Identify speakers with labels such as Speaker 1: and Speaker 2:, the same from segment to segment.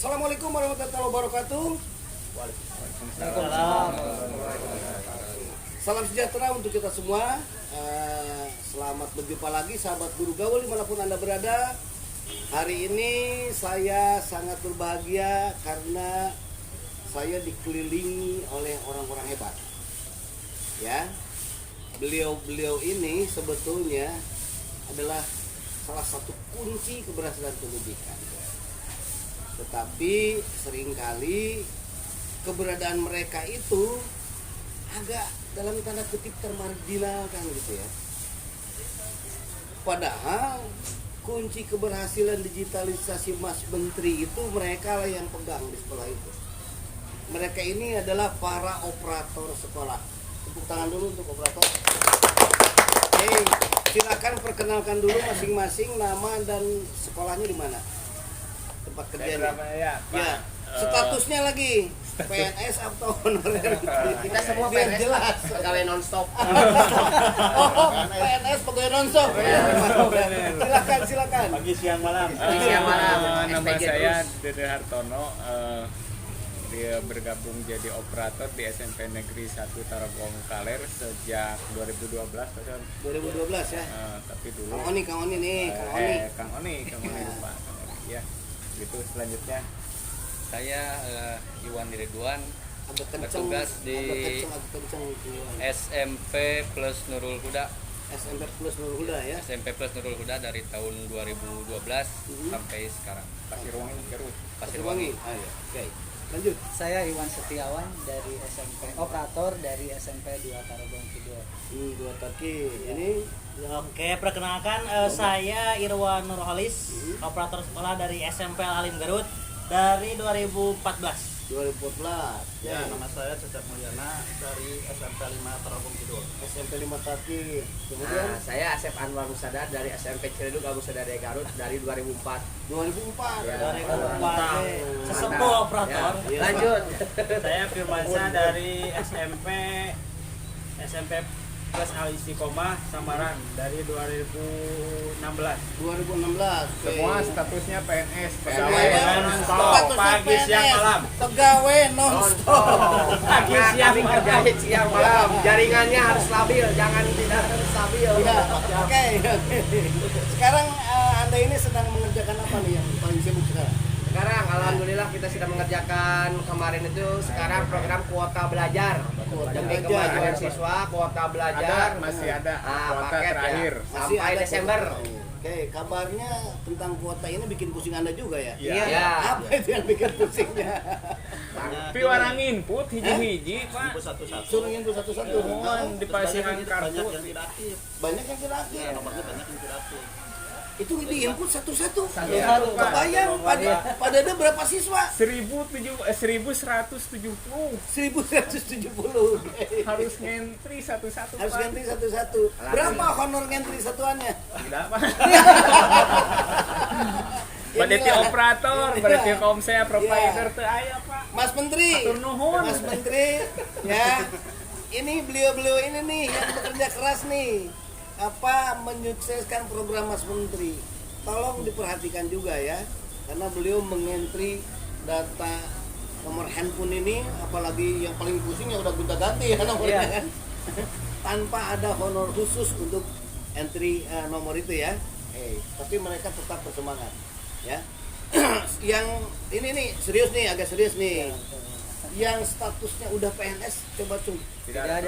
Speaker 1: Assalamualaikum warahmatullahi wabarakatuh.
Speaker 2: Waalaikumsalam.
Speaker 1: Salam sejahtera untuk kita semua. Selamat berjumpa lagi sahabat guru gaul dimanapun Anda berada. Hari ini saya sangat berbahagia karena saya dikelilingi oleh orang-orang hebat. Ya, beliau ini sebetulnya adalah salah satu kunci keberhasilan pendidikan. Tetapi seringkali keberadaan mereka itu agak dalam tanda kutip termarginalkan gitu ya. Padahal kunci keberhasilan digitalisasi Mas Menteri itu mereka lah yang pegang di sekolah itu. Mereka ini adalah para operator sekolah. Tepuk tangan dulu untuk operator. Oke, silakan perkenalkan dulu masing-masing nama dan sekolahnya di mana? Tempat kerjanya.
Speaker 2: Ya,
Speaker 1: Ya, statusnya lagi PNS atau honorer?
Speaker 3: Kita semua
Speaker 1: biar
Speaker 3: PNS
Speaker 1: jelas.
Speaker 3: pegawai nonstop.
Speaker 1: Oh, PNS pegawai nonstop. Silakan.
Speaker 2: Pagi siang malam.
Speaker 3: Siang malam.
Speaker 4: Nama
Speaker 3: SPG
Speaker 4: saya
Speaker 3: terus.
Speaker 4: Dede Hartono. Dia bergabung jadi operator di SMP Negeri 1 Tarogong Kaler sejak 2012.
Speaker 1: 2012 ya.
Speaker 4: Tapi dulu
Speaker 1: Kang Oni nih, Kang Oni.
Speaker 4: Kang Oni lupa. Kang Oni. Ya, gitu selanjutnya.
Speaker 5: Saya Iwan Ridwan,
Speaker 1: Agak kenceng,
Speaker 5: bertugas di
Speaker 1: agak kenceng.
Speaker 5: SMP Plus Nurul Huda.
Speaker 1: SMP Plus Nurul Huda ya.
Speaker 5: SMP Plus Nurul Huda dari tahun 2012 sampai sekarang.
Speaker 4: Pasirwangi Garut.
Speaker 1: Pasirwangi. Ah, ya. Oke. Lanjut.
Speaker 6: Saya Iwan Setiawan dari SMP operator dari SMP 2 Tarogong Kidul.
Speaker 1: Dua taki. Ini
Speaker 2: Oke, perkenalkan saya Irwan Nurholis, operator sekolah dari SMP Alim Garut dari 2014.
Speaker 1: 2014.
Speaker 7: Ya, nama saya Cecep Mulyana dari SMP 5 Tarogong Kidul.
Speaker 1: SMP 5 taki. Kemudian
Speaker 3: Saya Asep Anwar Musada dari SMP Ciledug Agusada dari Garut dari 2004.
Speaker 1: 2004.
Speaker 3: Ya.
Speaker 2: 2004. Sesepuh operator.
Speaker 1: Ya.
Speaker 3: Lanjut.
Speaker 7: Saya Firmansyah dari SMP Plus Al Istiqomah Samaran dari 2016.
Speaker 1: 2016. Oke.
Speaker 4: Semua statusnya PNS,
Speaker 1: Pegawai
Speaker 4: pegawai
Speaker 1: non-stop.
Speaker 4: non-stop.
Speaker 7: Pagi, siang, malam.
Speaker 1: Pegawai non-stop.
Speaker 3: Pagi siang kerjain siang malam. Jaringannya harus stabil, jangan tidak harus stabil.
Speaker 1: Ya, oke. Sekarang Anda ini sedang mengerjakan apa nih yang paling sibuk sekarang?
Speaker 3: Sekarang alhamdulillah kita sudah mengerjakan kemarin itu sekarang program kuota belajar. Demi kemajuan siswa, kuota belajar.
Speaker 4: Masih ada kuota
Speaker 3: paket
Speaker 4: terakhir.
Speaker 3: ya,
Speaker 1: Masih
Speaker 3: sampai
Speaker 1: ada
Speaker 3: Desember.
Speaker 1: kuota. Oke, kabarnya tentang kuota ini bikin pusing Anda juga ya?
Speaker 4: Iya.
Speaker 3: Ya.
Speaker 1: Apa itu yang bikin pusingnya?
Speaker 4: Tapi orang input hiji-hiji, Pak.
Speaker 7: Satu-satu.
Speaker 1: Suruh input satu-satu.
Speaker 4: Mohon dipasangkan kartu.
Speaker 7: Banyak yang tidak aktif.
Speaker 1: Banyak yang tidak aktif.
Speaker 7: Nomornya banyak yang tidak aktif.
Speaker 1: Itu di input satu-satu.
Speaker 4: Satu-satu, Pak.
Speaker 1: Kebayang pada ada berapa siswa?
Speaker 4: 1170.
Speaker 1: 1170.
Speaker 4: Harus ngentri satu-satu,
Speaker 1: Harus
Speaker 4: Pak.
Speaker 1: ganti satu-satu. Berapa honor ngantri satuannya?
Speaker 4: Tidak, Pak. Berarti operator, berarti kaum saya provider teu aya, Pak.
Speaker 1: Mas Menteri.
Speaker 4: Atur nuhun.
Speaker 1: Mas Menteri, ya. Ini beliau-beliau ini nih yang bekerja keras nih. Menyukseskan program Mas Menteri. Tolong diperhatikan juga ya. Karena beliau mengentri data nomor handphone ini, apalagi yang paling pusing yang udah gonta-ganti ya nomornya kan. Tanpa ada honor khusus untuk entry nomor itu ya. Tapi mereka tetap bersemangat ya. Yang ini nih serius nih, agak serius nih. Yang statusnya udah PNS coba cung.
Speaker 4: Tidak
Speaker 6: ada.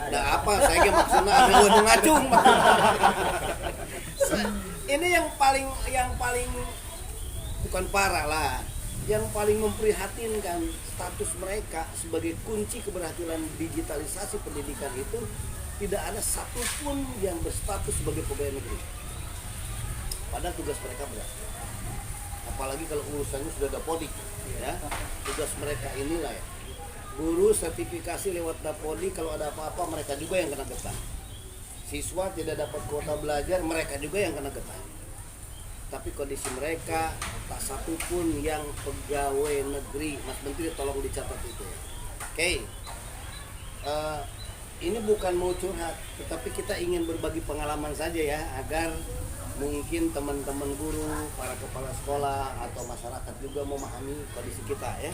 Speaker 1: Ada apa? Saya maksudnya agak ngacung. Ini yang paling bukan parah lah. Yang paling memprihatinkan status mereka sebagai kunci keberhasilan digitalisasi pendidikan itu tidak ada satupun yang berstatus sebagai pegawai negeri. Padahal tugas mereka berat. Apalagi kalau urusannya sudah dapodik, ya. Tugas mereka inilah ya. Guru sertifikasi lewat dapodik, kalau ada apa-apa mereka juga yang kena getah. Siswa tidak dapat kuota belajar, mereka juga yang kena getah. Tapi kondisi mereka tak satu pun yang pegawai negeri. Mas Menteri tolong dicatat itu ya. Oke. Ini bukan mau curhat, tetapi kita ingin berbagi pengalaman saja ya, agar mungkin teman-teman guru, para kepala sekolah atau masyarakat juga memahami kondisi kita ya.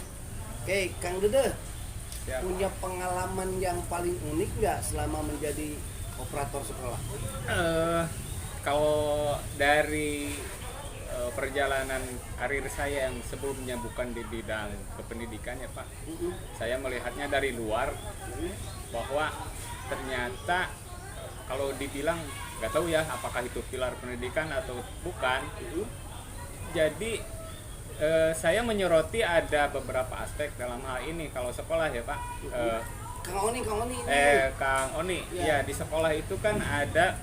Speaker 1: Oke, Kang Dede,
Speaker 4: Ya.
Speaker 1: punya pengalaman yang paling unik nggak selama menjadi operator sekolah?
Speaker 4: Kalau dari perjalanan karir saya yang sebelumnya bukan di bidang kependidikan ya Pak, saya melihatnya dari luar bahwa ternyata kalau dibilang nggak tahu ya apakah itu pilar pendidikan atau bukan. Jadi saya menyoroti ada beberapa aspek dalam hal ini kalau sekolah ya Pak.
Speaker 1: Kang Oni
Speaker 4: Kang Oni, ya di sekolah itu kan ada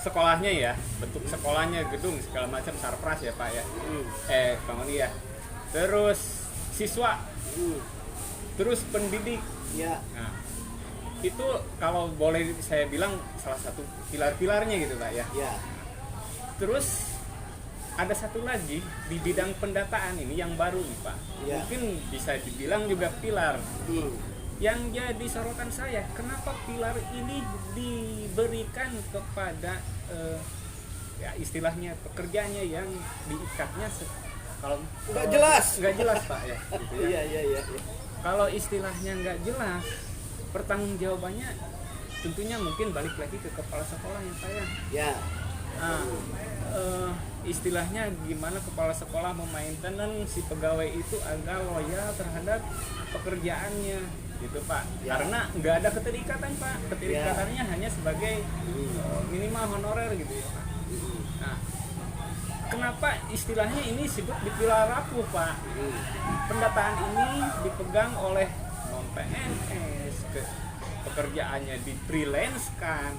Speaker 4: sekolahnya ya, bentuk sekolahnya gedung segala macam sarpras ya Pak ya. Kang Oni ya. Terus siswa, terus pendidik.
Speaker 1: ya.
Speaker 4: Nah, itu kalau boleh saya bilang salah satu pilar-pilarnya gitu Pak ya.
Speaker 1: Ya.
Speaker 4: Terus ada satu lagi di bidang pendataan ini yang baru nih Pak.
Speaker 1: Ya.
Speaker 4: Mungkin bisa dibilang juga pilar. Yang jadi sorotan saya, kenapa pilar ini diberikan kepada ya istilahnya pekerjaannya yang diikatnya kalau
Speaker 1: Nggak jelas.
Speaker 4: nggak jelas Pak ya. Gitu ya.
Speaker 1: Iya.
Speaker 4: Kalau istilahnya nggak jelas, pertanggungjawabannya tentunya mungkin balik lagi ke kepala sekolah yang saya.
Speaker 1: Ya.
Speaker 4: Nah, istilahnya gimana kepala sekolah memainten si pegawai itu agar loyal terhadap pekerjaannya gitu Pak.
Speaker 1: Ya.
Speaker 4: Karena nggak ada keterikatan Pak, keterikatannya hanya sebagai minimal honorer gitu ya Pak. Nah, kenapa istilahnya ini disebut di pilar rapuh Pak? Pendataan ini dipegang oleh non PNS, pekerjaannya di freelance kan.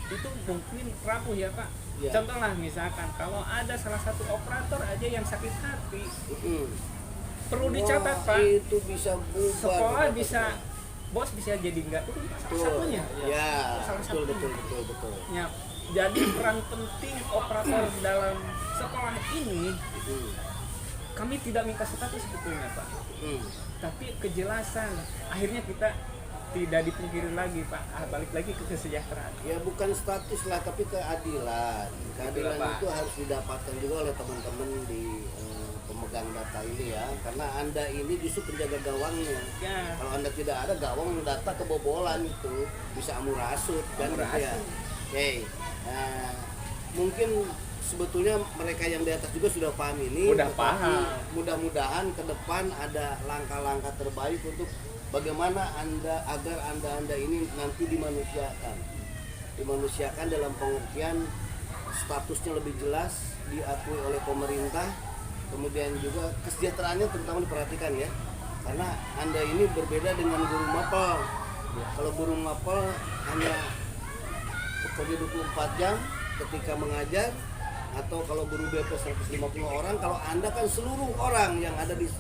Speaker 4: Itu mungkin rapuh ya Pak.
Speaker 1: Ya.
Speaker 4: Contohlah misalkan kalau ada salah satu operator aja yang sakit hati, perlu dicatat Pak.
Speaker 1: Itu bisa bubar.
Speaker 4: Sekolah bisa, bos bisa jadi nggak turun Pak, salah satunya.
Speaker 1: Ya,
Speaker 4: Salah
Speaker 1: betul,
Speaker 4: satunya.
Speaker 1: betul.
Speaker 4: Ya, jadi peran penting operator dalam sekolah ini kami tidak minta status sebetulnya Pak, tapi kejelasan. Akhirnya kita tidak dipungkiri lagi Pak, balik lagi ke kesejahteraan.
Speaker 1: Ya bukan status lah, tapi keadilan. Keadilan
Speaker 4: Pak.
Speaker 1: itu harus didapatkan juga oleh teman-teman di pemegang data ini ya, karena Anda ini justru penjaga gawangnya.
Speaker 4: Ya.
Speaker 1: Kalau Anda tidak ada gawang data kebobolan itu bisa amurasut kan gitu ya. Oke. Nah, mungkin sebetulnya mereka yang di atas juga sudah paham ini.
Speaker 4: Udah
Speaker 1: tetapi
Speaker 4: paham.
Speaker 1: Mudah-mudahan ke depan ada langkah-langkah terbaik untuk bagaimana agar anda ini nanti dimanusiakan dalam pengertian statusnya lebih jelas, diakui oleh pemerintah, kemudian juga kesejahteraannya terutama diperhatikan ya, karena Anda ini berbeda dengan guru mapel. Kalau guru mapel hanya bekerja 24 jam ketika mengajar, atau kalau guru BP 150 orang, kalau Anda kan seluruh orang yang ada di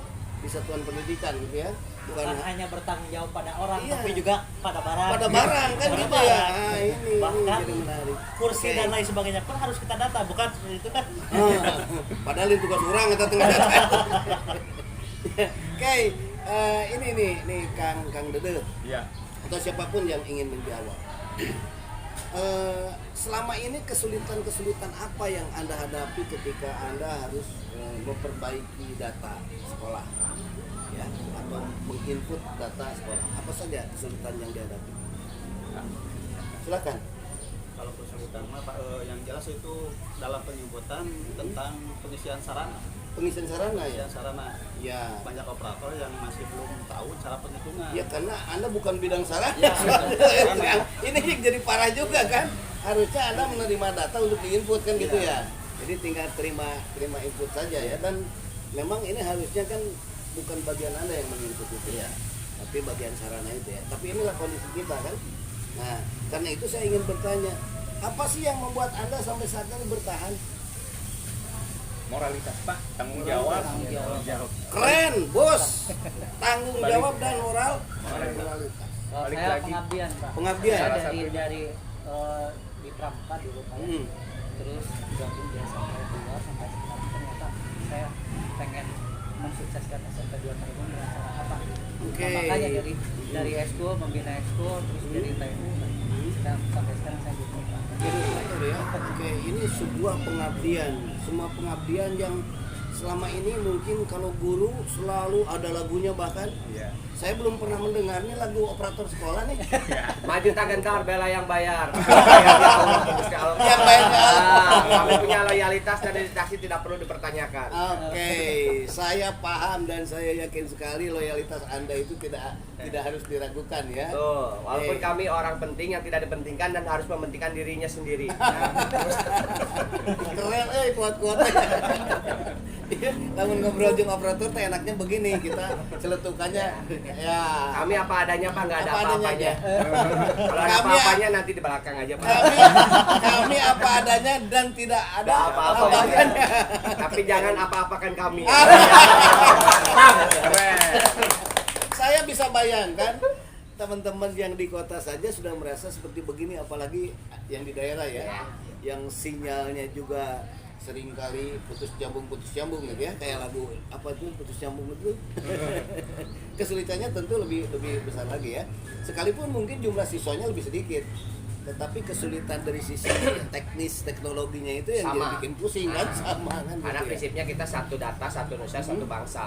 Speaker 1: satuan pendidikan gitu ya.
Speaker 2: Bukan hanya bertanggung jawab pada orang,
Speaker 1: Iya.
Speaker 2: tapi juga pada barang.
Speaker 1: Pada barang kan
Speaker 2: Pada
Speaker 1: gitu
Speaker 2: barang.
Speaker 1: ya. Nah, ini
Speaker 2: Bahkan
Speaker 1: jadi menarik.
Speaker 2: kursi
Speaker 1: Oke.
Speaker 2: dan lain sebagainya pun harus kita data, bukan seperti itu kan?
Speaker 1: Padahal itu tugas orang kita tinggal data. Oke, ini nih Kang Dede
Speaker 4: Ya.
Speaker 1: atau siapapun yang ingin menjawab. Selama ini kesulitan apa yang Anda hadapi ketika Anda harus memperbaiki data sekolah, ya, atau menginput data sekolah? Apa saja kesulitan yang dihadapi? Silakan.
Speaker 7: Kalau kesulitan mah Pak, yang jelas itu dalam penyebutan tentang pengisian sarana.
Speaker 1: Pengisian sarana ya.
Speaker 7: Pengisian sarana.
Speaker 1: Ya.
Speaker 7: Banyak operator yang masih belum tahu cara penghitungan.
Speaker 1: Ya karena Anda bukan bidang sarana.
Speaker 7: Ya,
Speaker 1: Ini yang jadi parah juga kan. Harusnya Anda menerima data untuk diinput kan gitu ya. Jadi tinggal terima input saja ya, dan memang ini harusnya kan bukan bagian Anda yang menginput itu ya. Tapi bagian sarana itu ya. Tapi inilah kondisi kita kan. Nah, karena itu saya ingin bertanya, apa sih yang membuat Anda sampai saat ini bertahan?
Speaker 4: Moralitas Pak, tanggung jawab.
Speaker 1: Keren, bos. Tanggung
Speaker 4: Balik.
Speaker 1: jawab dan moralitas.
Speaker 6: Kalau
Speaker 4: Balik
Speaker 6: saya
Speaker 4: lagi.
Speaker 6: pengabdian Pak.
Speaker 1: Pengabdian.
Speaker 6: Saya
Speaker 4: Salah
Speaker 6: dari
Speaker 4: satunya.
Speaker 6: di Pramuka dulu Pak. Terus gabung di SMP 2 sampai sekarang ternyata saya pengen mensukseskan SMP 2 Tarogong dengan cara apa?
Speaker 1: Oke.
Speaker 6: Nah, makanya dari ekskul membina ekskul terus jadi TU. sampai sekarang saya gitu Pak.
Speaker 1: Jadi benar ya. Oke, ini sebuah pengabdian. Semua pengabdian yang selama ini mungkin kalau guru selalu ada lagunya, bahkan
Speaker 4: Iya.
Speaker 1: saya belum pernah mendengarnya lagu operator sekolah nih.
Speaker 3: Maju tak gentar, bela yang bayar.
Speaker 1: Yang bayar ke Allah.
Speaker 3: Kami punya loyalitas dan dedikasi tidak perlu dipertanyakan.
Speaker 1: Oke, saya paham dan saya yakin sekali loyalitas Anda itu tidak harus diragukan ya.
Speaker 3: Tuh, walaupun kami orang penting yang tidak dipentingkan dan harus mementingkan dirinya sendiri.
Speaker 1: Keren, kuat-kuatnya. Namun ngobrol jeung operator teh enaknya begini, kita celetukannya ya.
Speaker 3: Kami apa adanya Pak, nggak ada
Speaker 1: Apa adanya
Speaker 3: apa-apanya.
Speaker 1: aja.
Speaker 3: Kalau ada
Speaker 1: Kami-
Speaker 3: apa-apanya nanti di belakang aja Pak.
Speaker 1: Kami apa adanya dan tidak ada
Speaker 3: Ada apa-apa
Speaker 1: apa-apanya.
Speaker 3: Tapi jangan apa-apakan kami.
Speaker 1: Saya bisa bayangkan teman-teman yang di kota saja sudah merasa seperti begini, apalagi yang di daerah ya, yang sinyalnya juga seringkali putus nyambung gitu ya, kayak lagu apa itu putus nyambung itu. Kesulitannya tentu lebih besar lagi ya, sekalipun mungkin jumlah siswanya lebih sedikit, tetapi kesulitan dari sisi teknis teknologinya itu yang
Speaker 3: Sama.
Speaker 1: jadi bikin pusing kan, sama kan
Speaker 3: Karena
Speaker 1: gitu ya.
Speaker 3: prinsipnya kita satu data, satu nusa, satu bangsa.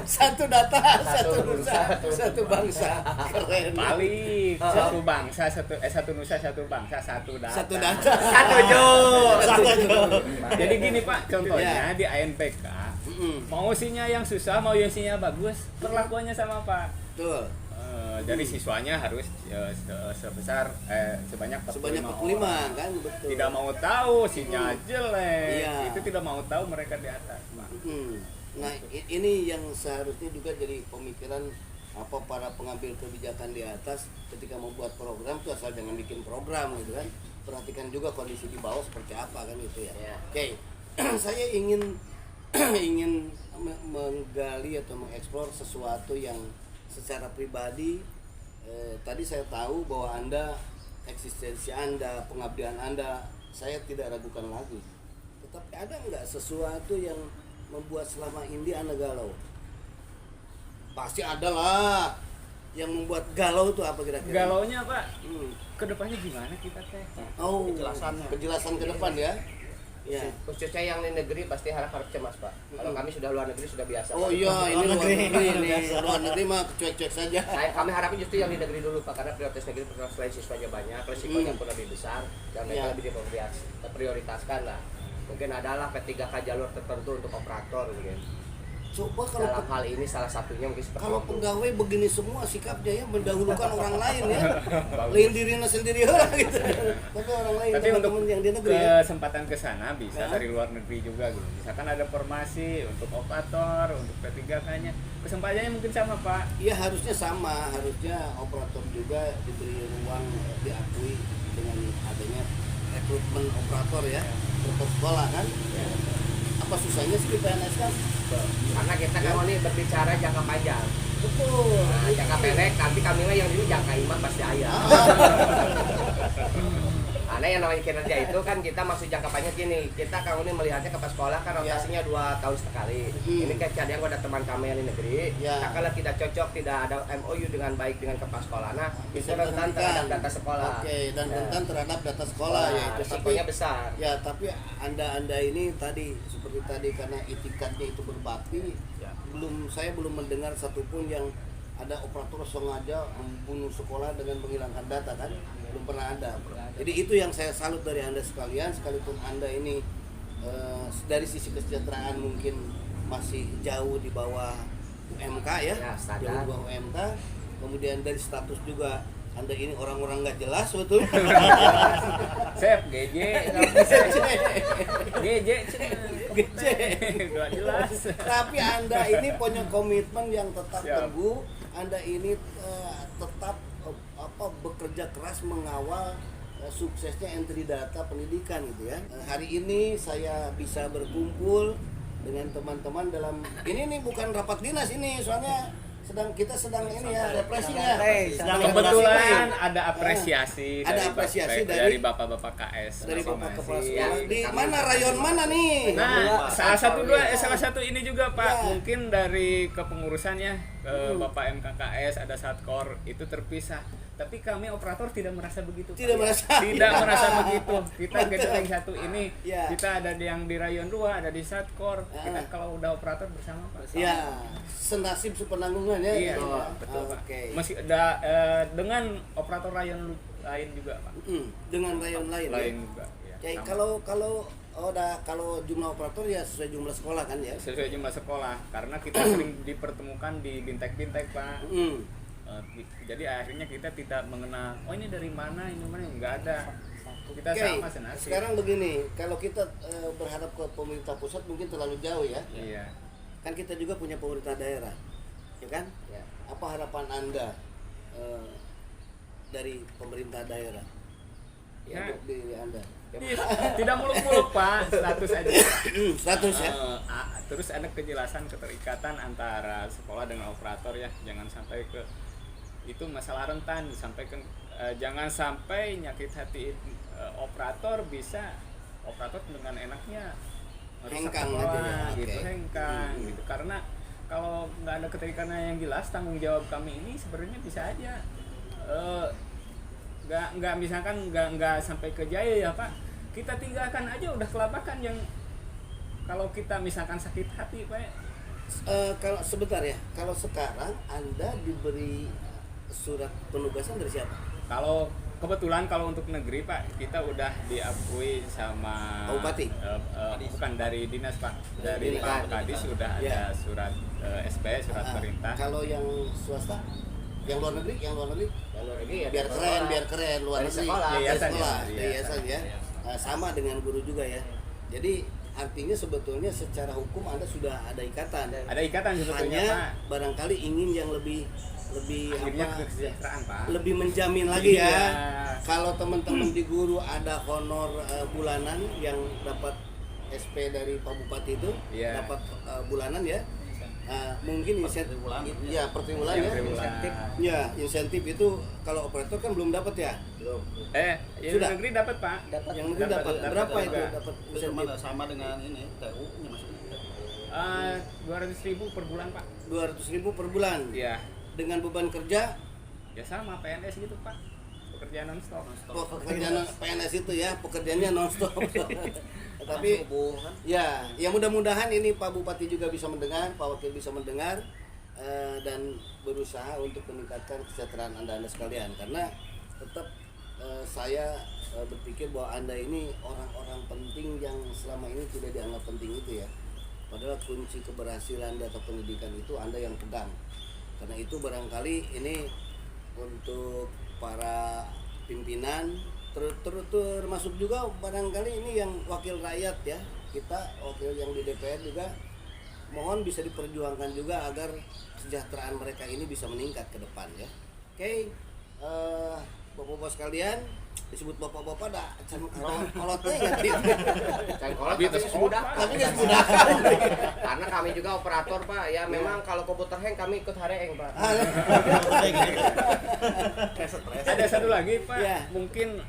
Speaker 1: Satu data,
Speaker 3: Satu
Speaker 1: satu nusa, satu bangsa. Keren.
Speaker 4: Balik satu bangsa, satu nusa, satu bangsa, satu data.
Speaker 1: Satu data.
Speaker 3: Satu jok.
Speaker 4: Jadi gini Pak, contohnya di ANPK,
Speaker 1: Mm-mm.
Speaker 4: mau sinyal yang susah, mau yang sinyal bagus, perlakuannya sama Pak.
Speaker 1: Betul.
Speaker 4: Dari siswanya harus sebanyak 45
Speaker 1: Sebanyak 45
Speaker 4: orang.
Speaker 1: kan, betul.
Speaker 4: Tidak mau tahu sinyal jelek,
Speaker 1: Iya.
Speaker 4: itu tidak mau tahu mereka di atas Pak.
Speaker 1: Nah, ini yang seharusnya juga jadi pemikiran apa para pengambil kebijakan di atas ketika membuat program tuh, asal jangan bikin program gitu kan. Perhatikan juga kondisi di bawah seperti apa kan itu ya.
Speaker 3: Ya.
Speaker 1: Oke. Saya ingin menggali atau mengeksplor sesuatu yang secara pribadi tadi saya tahu bahwa Anda, eksistensi Anda, pengabdian Anda, saya tidak ragukan lagi. Tetapi ada nggak sesuatu yang membuat selama ini Anda galau? Pasti ada lah. Yang membuat galau itu apa kira-kira?
Speaker 4: Galaunya Pak,
Speaker 1: Hmm.
Speaker 4: kedepannya gimana kita teh?
Speaker 1: Oh,
Speaker 7: Kejelasannya.
Speaker 1: kejelasan ke depan ya. Ya.
Speaker 3: Khususnya yang di negeri pasti harap cemas Pak. Kalau kami sudah luar negeri sudah biasa.
Speaker 1: Oh
Speaker 3: Pak.
Speaker 1: iya, ini luar negeri ini. Luar negeri mah cuek-cuek saja.
Speaker 3: Kami harapin justru yang di negeri dulu Pak, karena prioritas negeri selain siswanya banyak, resikonya pun lebih besar dan mereka
Speaker 1: Ya.
Speaker 3: lebih diprioritaskan lah. Mungkin adalah P3K jalur tertentu untuk operator mungkin.
Speaker 1: Coba kalau
Speaker 3: Dalam hal ini salah satunya mungkin seperti
Speaker 1: kalau
Speaker 3: itu.
Speaker 1: pegawai begini semua sikapnya ya, mendahulukan orang lain ya. Lain dirinya sendiri lah gitu. Tapi orang lain,
Speaker 4: Tapi untuk
Speaker 1: teman-teman yang di negeri ya.
Speaker 4: kesempatan ke sana bisa
Speaker 1: Ya.
Speaker 4: dari luar negeri juga gitu. Misalkan ada formasi untuk operator, untuk P3K-nya, kesempatannya mungkin sama Pak.
Speaker 1: Iya, harusnya sama, harusnya operator juga diberi ruang diakui dengan adanya rekrutmen operator ya, untuk sekolah kan. Apa susahnya sih di PNS kan?
Speaker 3: Karena kita kan ini berbicara jangka panjang.
Speaker 1: Betul.
Speaker 3: Nah, jangka pendek nanti kami mah yang dulu jangka iman pasti ayah. Karena yang namanya kinerja itu kan kita masuk jangka panjang gini. Kita kalau ini melihatnya ke sekolah kan rotasinya 2 tahun sekali. Ini kayak yang ada teman kami yang di negeri.
Speaker 1: Ya.
Speaker 3: Nah, kalau tidak cocok, tidak ada MOU dengan baik dengan kepala sekolah, nah itu
Speaker 1: Bisa
Speaker 3: rentan
Speaker 1: dihentikan.
Speaker 3: terhadap data sekolah.
Speaker 1: Oke, dan
Speaker 3: Ya.
Speaker 1: rentan terhadap data sekolah ya.
Speaker 3: Nah, resikonya besar.
Speaker 1: Ya, tapi anda ini tadi seperti tadi karena itikadnya itu berbakti, saya belum mendengar satupun yang ada operator sengaja membunuh sekolah dengan menghilangkan data kan, belum pernah ada. Jadi itu yang saya salut dari Anda sekalian, sekalipun Anda ini dari sisi kesejahteraan mungkin masih jauh di bawah UMK ya,
Speaker 3: Ya, standar.
Speaker 1: jauh di bawah UMK. Kemudian dari status juga Anda ini orang-orang nggak jelas betul.
Speaker 4: Sep, GJ, GJ, gak jelas.
Speaker 1: Tapi Anda ini punya komitmen yang tetap
Speaker 4: Siap.
Speaker 1: teguh. Anda ini tetap bekerja keras mengawal suksesnya entry data pendidikan gitu ya. Hari ini saya bisa berkumpul dengan teman-teman dalam ini nih bukan rapat dinas ini, soalnya kita sedang ini ya represinya.
Speaker 2: Sedang
Speaker 4: Kebetulan ada apresiasi
Speaker 1: Ada apresiasi
Speaker 4: dari bapak-bapak KS
Speaker 1: dari Bapak Kepala
Speaker 4: masing-masing.
Speaker 1: Sekolah.
Speaker 3: Ya,
Speaker 1: Di
Speaker 3: kami-
Speaker 1: mana rayon mana nih?
Speaker 4: Nah, salah satu ini juga Pak,
Speaker 1: Ya.
Speaker 4: mungkin dari kepengurusannya Bapak MKKS ada Satkor itu terpisah. Tapi kami operator tidak merasa begitu. Pak.
Speaker 1: Tidak merasa.
Speaker 4: Tidak merasa begitu. Kita gedung satu ini,
Speaker 1: Ya.
Speaker 4: kita ada yang di Rayon 2, ada di Satkor. Kita kalau udah operator bersama Pak.
Speaker 1: Ya, senasib sepenanggungan ya.
Speaker 4: Iya,
Speaker 1: gitu ya.
Speaker 4: betul Pak.
Speaker 1: Oke.
Speaker 4: Masih ada dengan operator Rayon lain juga Pak.
Speaker 1: Dengan rayon lain.
Speaker 4: Lain
Speaker 1: Ya?
Speaker 4: juga. Ya,
Speaker 1: Oke,
Speaker 4: sama.
Speaker 1: kalau jumlah operator ya sesuai jumlah sekolah kan ya.
Speaker 4: Sesuai jumlah sekolah, karena kita sering dipertemukan di bintek-bintek Pak. Jadi akhirnya kita tidak mengenal, oh ini dari mana, enggak ada. Kita
Speaker 1: Oke,
Speaker 4: sama senasib.
Speaker 1: sekarang begini, kalau kita berharap ke pemerintah pusat mungkin terlalu jauh ya.
Speaker 4: Iya.
Speaker 1: Kan kita juga punya pemerintah daerah, ya kan?
Speaker 3: Ya.
Speaker 1: Apa harapan Anda dari pemerintah daerah?
Speaker 4: Ya.
Speaker 1: Untuk diri Anda.
Speaker 4: Tidak muluk-muluk Pak, status aja.
Speaker 1: Status ya.
Speaker 4: Terus ada kejelasan keterikatan antara sekolah dengan operator ya, jangan sampai ke itu masalah rentan, disampaikan jangan sampai nyakit hati operator, bisa operator dengan enaknya merusak
Speaker 1: Hengkang
Speaker 4: sekolah,
Speaker 1: aja ya,
Speaker 4: gitu,
Speaker 1: oke.
Speaker 4: hengkang gitu. Karena kalau nggak ada keterikatan yang jelas, tanggung jawab kami ini sebenarnya bisa aja nggak misalkan nggak sampai ke jaya ya Pak, kita tinggalkan aja udah kelabakan yang kalau kita misalkan sakit hati Pak.
Speaker 1: Kalau sebentar ya, kalau sekarang Anda diberi surat penugasan dari siapa?
Speaker 4: Kalau kebetulan kalau untuk negeri Pak, kita udah diakui sama
Speaker 1: Bupati?
Speaker 4: Bukan dari dinas Pak, dari
Speaker 1: Dinas.
Speaker 4: Pak Kadis sudah
Speaker 1: Ya.
Speaker 4: ada surat SP, surat perintah.
Speaker 1: Kalau yang swasta, yang luar negeri,
Speaker 3: Yang luar negeri ya
Speaker 1: biar
Speaker 3: dari
Speaker 1: keren,
Speaker 3: sekolah.
Speaker 1: biar keren luar
Speaker 3: Dari
Speaker 1: negeri.
Speaker 3: sekolah.
Speaker 1: Dari
Speaker 4: Yayasan
Speaker 1: sekolah,
Speaker 4: ya,
Speaker 1: dari yayasan ya. Sama dengan guru juga ya. Jadi artinya sebetulnya secara hukum Anda sudah ada ikatan.
Speaker 4: Ada ikatan sebetulnya
Speaker 1: Hanya
Speaker 4: Pak.
Speaker 1: barangkali ingin yang lebih
Speaker 4: Akhirnya
Speaker 1: apa?
Speaker 4: kesejahteraan Pak.
Speaker 1: Lebih menjamin lagi ya.
Speaker 4: Iya.
Speaker 1: Kalau teman-teman di guru ada honor bulanan yang dapat SP dari Pak Bupati itu,
Speaker 4: Iya.
Speaker 1: dapat bulanan ya. Mungkin insentif
Speaker 7: triwulan.
Speaker 1: ya per triwulan
Speaker 4: Yang
Speaker 1: ya.
Speaker 4: triwulan.
Speaker 1: Ya, insentif itu kalau operator kan belum dapat ya.
Speaker 4: Yang
Speaker 1: Sudah.
Speaker 4: negeri dapat Pak.
Speaker 1: Yang negeri dapat berapa itu
Speaker 4: juga.
Speaker 1: dapat
Speaker 7: Itu sama,
Speaker 1: insentif?
Speaker 7: sama dengan ini TU-nya maksudnya.
Speaker 4: 200.000 per bulan Pak.
Speaker 1: 200.000 per bulan.
Speaker 4: Iya.
Speaker 1: Dengan beban kerja,
Speaker 4: Ya sama PNS gitu Pak. Pekerjaan non-stop.
Speaker 1: pekerjaan PNS itu ya, pekerjaannya nonstop. Tapi ya mudah-mudahan ini Pak Bupati juga bisa mendengar, Pak Wakil bisa mendengar dan berusaha untuk meningkatkan kesejahteraan Anda sekalian, karena tetap saya berpikir bahwa Anda ini orang-orang penting yang selama ini tidak dianggap penting itu ya. Padahal kunci keberhasilan data pendidikan itu Anda yang pegang. Karena itu barangkali ini untuk para pimpinan termasuk juga barangkali ini yang wakil rakyat ya, kita wakil yang di DPR juga mohon bisa diperjuangkan juga agar kesejahteraan mereka ini bisa meningkat ke depan ya. Oke, bapak-bapak sekalian, disebut bapak-bapak dah kolotnya ganti.
Speaker 3: Cangkolot
Speaker 4: Tapi
Speaker 3: tapi
Speaker 4: terus
Speaker 3: sudah.
Speaker 1: Tapi kan sudah.
Speaker 3: Karena kami juga operator Pak. Ya memang kalau komputer hang kami ikut hareng Pak.
Speaker 4: Ada satu lagi Pak,
Speaker 1: Ya.
Speaker 4: mungkin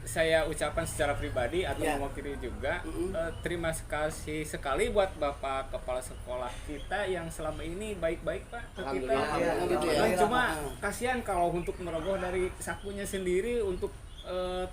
Speaker 4: saya ucapkan secara pribadi atau
Speaker 1: Ya.
Speaker 4: mewakili juga terima kasih sekali buat Bapak Kepala Sekolah kita yang selama ini baik-baik Pak ke kita.
Speaker 3: Alhamdulillah.
Speaker 1: Gitu ya.
Speaker 4: Cuma kasihan kalau untuk merogoh dari sakunya sendiri untuk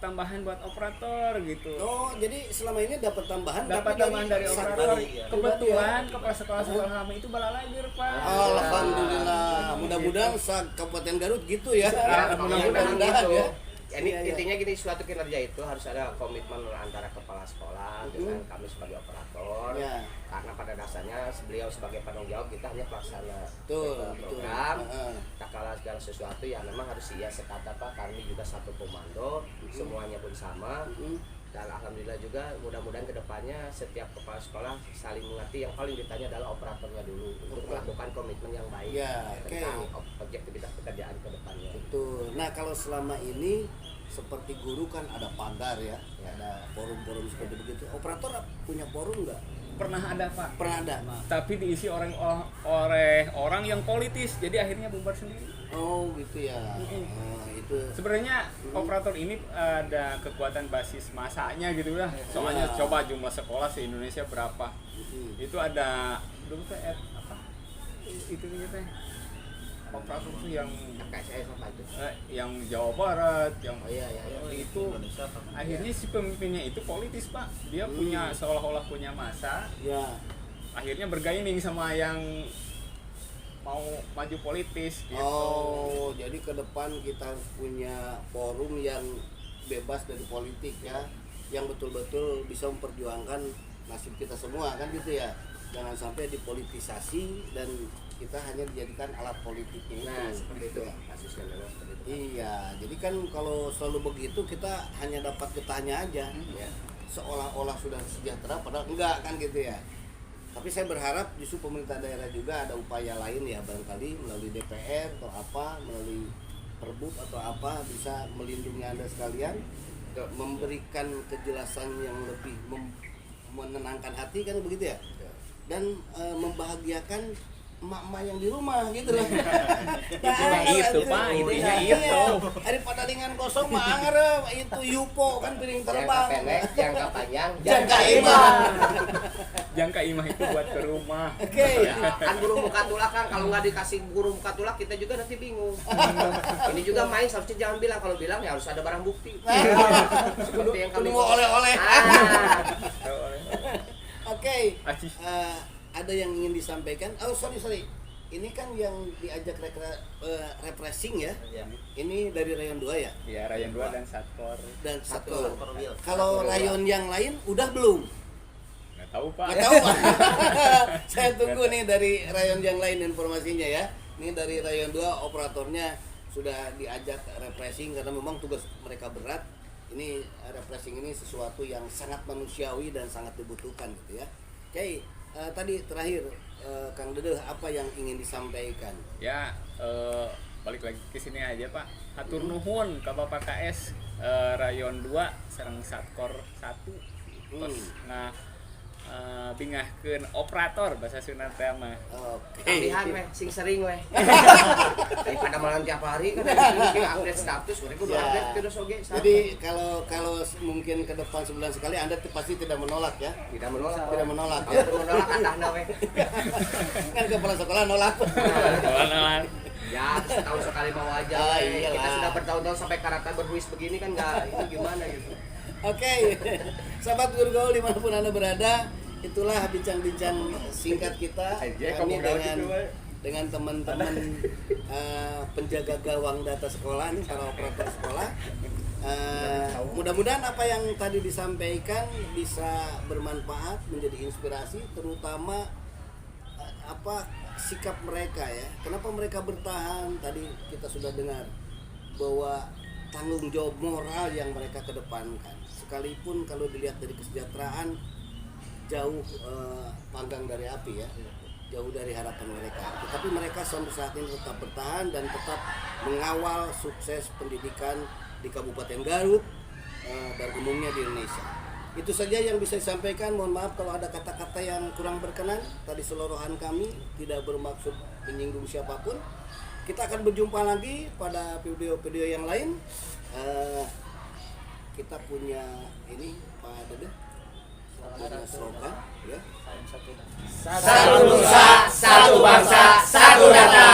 Speaker 4: tambahan buat operator gitu.
Speaker 1: Oh, jadi selama ini dapat tambahan
Speaker 4: Dapat
Speaker 1: tapi
Speaker 4: tambahan dari
Speaker 1: saku
Speaker 4: operator.
Speaker 1: pribadi
Speaker 4: Kebetulan
Speaker 1: ya.
Speaker 4: kepala sekolah kami itu balalagir Pak.
Speaker 1: Alhamdulillah, mudah-mudahan Kabupaten Garut gitu ya.
Speaker 3: Ya, mudah-mudahan gitu.
Speaker 1: ya.
Speaker 3: Ini
Speaker 1: Iya, iya.
Speaker 3: intinya gini, suatu kinerja itu harus ada komitmen antara kepala sekolah dengan kami sebagai operator.
Speaker 1: Ya.
Speaker 3: Karena pada dasarnya beliau sebagai penanggung jawab, kita hanya pelaksana
Speaker 1: Betul,
Speaker 3: program.
Speaker 1: betul.
Speaker 3: Tak kalah segala sesuatu ya memang harus iya sekata Pak. Kami juga satu komando, semuanya pun sama. Dan alhamdulillah juga mudah-mudahan kedepannya setiap kepala sekolah saling mengerti. Yang paling ditanya adalah operatornya dulu untuk melakukan komitmen yang baik
Speaker 1: Ya,
Speaker 3: tentang
Speaker 1: oke.
Speaker 3: objektivitas pekerjaan kedepannya.
Speaker 1: Betul. Nah, kalau selama ini seperti guru kan ada pagar ya, ada forum-forum seperti begitu. Operator punya forum nggak?
Speaker 4: Pernah ada Pak.
Speaker 1: Pernah ada.
Speaker 4: Tapi diisi oleh orang yang politis, jadi akhirnya bubar sendiri.
Speaker 1: Oh, gitu ya. Oh, itu.
Speaker 4: Sebenarnya operator ini ada kekuatan basis masanya gitu lah. Soalnya coba jumlah sekolah se Indonesia berapa? Itu ada dulu teh apa? Itu teh operator tuh yang
Speaker 3: Kayak saya sama itu.
Speaker 4: yang Jawa Barat, yang
Speaker 3: Oh iya.
Speaker 4: itu
Speaker 7: Indonesia kan.
Speaker 4: akhirnya si pemimpinnya itu politis Pak, dia punya seolah-olah punya masa,
Speaker 1: Ya.
Speaker 4: akhirnya bergaining sama yang mau maju politis gitu.
Speaker 1: Oh, jadi ke depan kita harus punya forum yang bebas dari politik ya, yang betul-betul bisa memperjuangkan nasib kita semua kan gitu ya. Jangan sampai dipolitisasi dan kita hanya dijadikan alat politiknya.
Speaker 3: Nah,
Speaker 1: itu.
Speaker 3: seperti itu
Speaker 1: Ya.
Speaker 3: kasusnya memang seperti itu.
Speaker 1: Iya, jadi kan kalau selalu begitu kita hanya dapat getahnya aja, ya. Seolah-olah sudah sejahtera, padahal enggak kan gitu ya. Tapi saya berharap justru pemerintah daerah juga ada upaya lain ya, barangkali melalui DPR atau apa, melalui Perbuk atau apa bisa melindungi Anda sekalian, memberikan kejelasan yang lebih menenangkan hati kan begitu ya, dan membahagiakan emak-emak yang di rumah gitu loh.
Speaker 4: Intinya itu, Pak, intinya itu.
Speaker 1: Daripada dengan kosong mah anger itu yupo kan piring
Speaker 3: Jangka
Speaker 1: terbang.
Speaker 3: pendek, jangka panjang,
Speaker 1: Jangka imah.
Speaker 4: Jangka imah itu buat ke rumah.
Speaker 1: Oke.
Speaker 3: Kan guru muka tulak kan, kalau nggak dikasih guru muka tulak kita juga nanti bingung. Ini juga main seharusnya jangan bilang, kalau bilang ya harus ada barang bukti. Seperti yang kami
Speaker 1: Kudu mau oleh-oleh. Oke.
Speaker 4: Aci.
Speaker 1: Ada yang ingin disampaikan? Oh sorry. Ini kan yang diajak refreshing ya.
Speaker 7: Ya.
Speaker 1: Ini dari rayon 2 ya.
Speaker 4: Ya, Rayon 2 dan Satkor.
Speaker 1: Dan
Speaker 7: Satu.
Speaker 1: satu. Kalau rayon yang lain udah belum?
Speaker 4: Nggak tahu Pak.
Speaker 1: Nggak tahu Pak. Saya tunggu nih dari rayon yang lain informasinya ya. Ini dari rayon 2 operatornya sudah diajak refreshing karena memang tugas mereka berat. Ini refreshing ini sesuatu yang sangat manusiawi dan sangat dibutuhkan gitu ya. Oke, tadi terakhir Kang Dedeh apa yang ingin disampaikan?
Speaker 4: Ya, balik lagi ke sini aja Pak. Hatur nuhun ka Bapak KS Rayon 2 sareng Satkor 1. Terus nah bingahkeun operator bahasa Sunda teh mah.
Speaker 1: Oke.
Speaker 3: Tambihan weh, sing sering weh. Daripada malam tiap hari kan mungkin update status, mereka kudu
Speaker 1: Ya.
Speaker 3: update terus oge.
Speaker 1: Jadi kalau mungkin ke depan sebulan sekali Anda pasti tidak menolak ya.
Speaker 3: Tidak menolak.
Speaker 1: Tidak menolak ya.
Speaker 3: Kalau menolak andahna weh.
Speaker 1: Kan kepala sekolah nolak.
Speaker 4: Kawan-kawan.
Speaker 3: Ya, setahun sekali mau aja.
Speaker 1: Ah,
Speaker 3: weh. Kita
Speaker 1: iyalah.
Speaker 3: sudah bertahun-tahun sampai karakter berbuis begini kan nggak itu gimana gitu.
Speaker 1: Oke, sahabat Guru Gaul dimanapun Anda berada, itulah bincang-bincang singkat kita kami dengan teman-teman penjaga gawang data sekolah nih, para operator sekolah. Mudah-mudahan apa yang tadi disampaikan bisa bermanfaat, menjadi inspirasi, terutama apa sikap mereka ya. Kenapa mereka bertahan? Tadi kita sudah dengar bahwa tanggung jawab moral yang mereka kedepankan. Sekalipun kalau dilihat dari kesejahteraan jauh panggang dari api ya, jauh dari harapan mereka. Tetapi mereka sampai saat ini tetap bertahan dan tetap mengawal sukses pendidikan di Kabupaten Garut dan umumnya di Indonesia. Itu saja yang bisa disampaikan. Mohon maaf kalau ada kata-kata yang kurang berkenan. Tadi seluruhan kami tidak bermaksud menyinggung siapapun. Kita akan berjumpa lagi pada video-video yang lain. Kita punya ini Pak Dede, punya slogan ya.
Speaker 6: Satu.
Speaker 3: Satu nusa, satu bangsa, satu data.